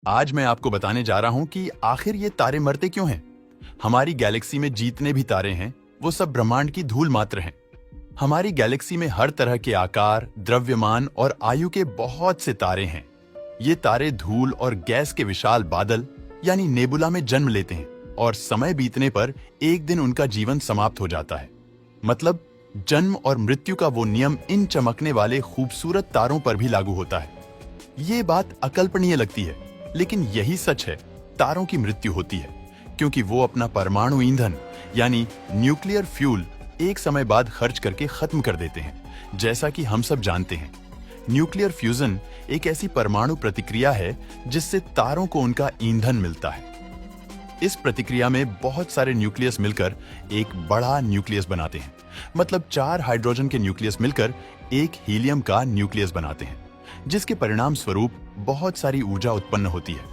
आज मैं आपको बताने जा रहा हूं कि आखिर ये तारे मरते क्यों हैं। हमारी गैलेक्सी में जितने भी तारे हैं वो सब ब्रह्मांड की धूल मात्र हैं। हमारी गैलेक्सी में हर तरह के आकार, द्रव्यमान और आयु के बहुत से तारे हैं। ये तारे धूल और गैस के विशाल बादल यानी नेबुला में जन्म लेते हैं और समय बीतने पर एक दिन उनका जीवन समाप्त हो जाता है। मतलब जन्म और मृत्यु का वो नियम इन चमकने वाले खूबसूरत तारों पर भी लागू होता है। ये बात अकल्पनीय लगती है, लेकिन यही सच है। तारों की मृत्यु होती है क्योंकि वो अपना परमाणु ईंधन यानी न्यूक्लियर फ्यूल एक समय बाद खर्च करके खत्म कर देते हैं। जैसा कि हम सब जानते हैं, न्यूक्लियर फ्यूजन एक ऐसी परमाणु प्रतिक्रिया है जिससे तारों को उनका ईंधन मिलता है। इस प्रतिक्रिया में बहुत सारे न्यूक्लियस मिलकर एक बड़ा न्यूक्लियस बनाते हैं। मतलब 4 हाइड्रोजन के न्यूक्लियस मिलकर एक हीलियम का न्यूक्लियस बनाते हैं, जिसके परिणाम स्वरूप बहुत सारी ऊर्जा उत्पन्न होती है।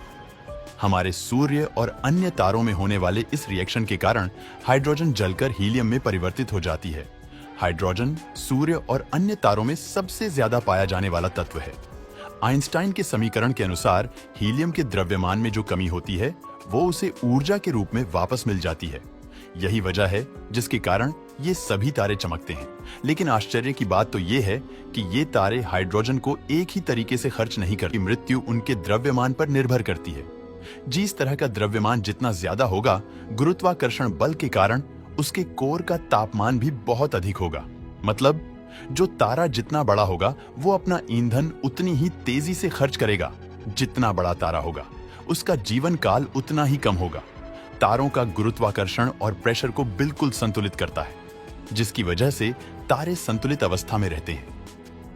हमारे सूर्य और अन्य तारों में होने वाले इस रिएक्शन के कारण हाइड्रोजन जलकर हीलियम में परिवर्तित हो जाती है। हाइड्रोजन सूर्य और अन्य तारों में सबसे ज्यादा पाया जाने वाला तत्व है। आइंस्टाइन के समीकरण के अनुसार हीलियम के द्रव्यमान में जो कमी होती है वो उसे ऊर्जा के रूप में वापस मिल जाती है। यही वजह है जिसके कारण ये सभी तारे चमकते हैं। लेकिन आश्चर्य की बात तो ये है कि ये तारे हाइड्रोजन को एक ही तरीके से खर्च नहीं करती। मृत्यु उनके द्रव्यमान पर निर्भर करती है। जिस तरह का द्रव्यमान जितना ज्यादा होगा, गुरुत्वाकर्षण बल के कारण उसके कोर का तापमान भी बहुत अधिक होगा। मतलब जो तारा जितना बड़ा होगा वो अपना ईंधन उतनी ही तेजी से खर्च करेगा। जितना बड़ा तारा होगा उसका जीवन काल उतना ही कम होगा। तारों का गुरुत्वाकर्षण और प्रेशर को बिल्कुल संतुलित करता है, जिसकी वजह से तारे संतुलित अवस्था में रहते हैं।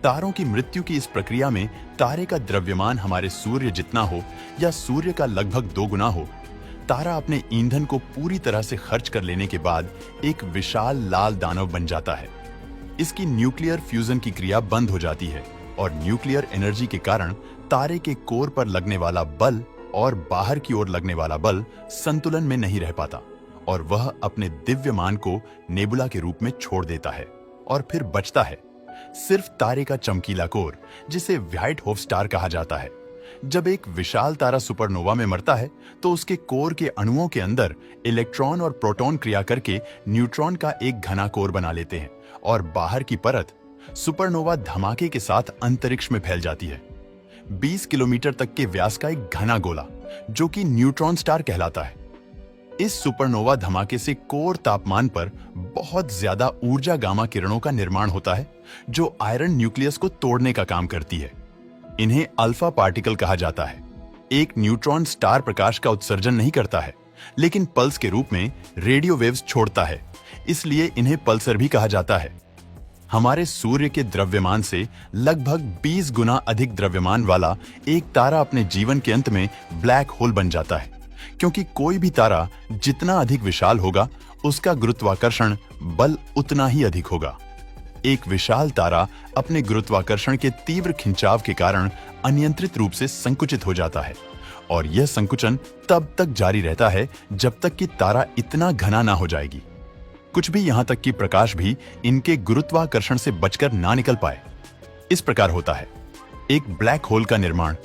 तारों की मृत्यु की इस प्रक्रिया में तारे का द्रव्यमान हमारे सूर्य जितना हो या सूर्य का लगभग 2 गुना हो। तारा अपने ईंधन को पूरी तरह से खर्च कर लेने के बाद एक विशाल लाल दानव बन जाता है। इसकी न्यूक्लियर फ्यूजन की क्रिया बंद हो जाती है और न्यूक्लियर एनर्जी के कारण तारे के कोर पर लगने वाला बल और बाहर की ओर लगने वाला बल संतुलन में नहीं रह पाता और वह अपने दिव्यमान को नेबुला के रूप में छोड़ देता है और फिर बचता है सिर्फ तारे का चमकीला कोर, जिसे व्हाइट होफ स्टार कहा जाता है। जब एक विशाल तारा सुपरनोवा में मरता है तो उसके कोर के अणुओं के अंदर इलेक्ट्रॉन और प्रोटॉन क्रिया करके न्यूट्रॉन का एक घना कोर बना लेते हैं और बाहर की परत सुपरनोवा धमाके के साथ अंतरिक्ष में फैल जाती है। 20 किलोमीटर तक के व्यास का एक घना गोला जो कि न्यूट्रॉन स्टार कहलाता है। इस सुपरनोवा धमाके से कोर तापमान पर बहुत ज्यादा ऊर्जा गामा किरणों का निर्माण होता है जो आयरन न्यूक्लियस को तोड़ने का काम करती है। इन्हें अल्फा पार्टिकल कहा जाता है। एक न्यूट्रॉन स्टार प्रकाश का उत्सर्जन नहीं करता है, लेकिन पल्स के रूप में रेडियो वेव्स छोड़ता है, इसलिए इन्हें पल्सर भी कहा जाता है। हमारे सूर्य के द्रव्यमान से लगभग 20 गुना अधिक द्रव्यमान वाला एक तारा अपने जीवन के अंत में ब्लैक होल बन जाता है, क्योंकि कोई भी तारा जितना अधिक विशाल होगा उसका गुरुत्वाकर्षण बल उतना ही अधिक होगा। एक विशाल तारा अपने गुरुत्वाकर्षण के तीव्र खिंचाव के कारण अनियंत्रित रूप से संकुचित हो जाता है और यह संकुचन तब तक जारी रहता है जब तक कि तारा इतना घना ना हो जाएगी। कुछ भी यहां तक कि प्रकाश भी इनके गुरुत्वाकर्षण से बचकर ना निकल पाए। इस प्रकार होता है एक ब्लैक होल का निर्माण।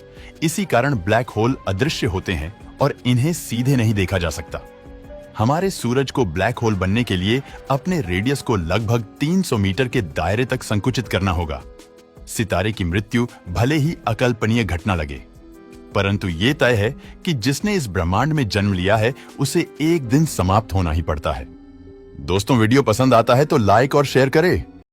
इसी कारण ब्लैक होल अदृश्य होते हैं और इन्हें सीधे नहीं देखा जा सकता। हमारे सूरज को ब्लैक होल बनने के लिए अपने रेडियस को लगभग 300 मीटर के दायरे तक संकुचित करना होगा। सितारे की मृत्यु भले ही अकल्पनीय घटना लगे, परंतु ये तय है कि जिसने इस ब्रह्मांड में जन्म लिया है उसे एक दिन समाप्त होना ही पड़ता है। दोस्तों, वीडियो पसंद आता है तो लाइक और शेयर करें।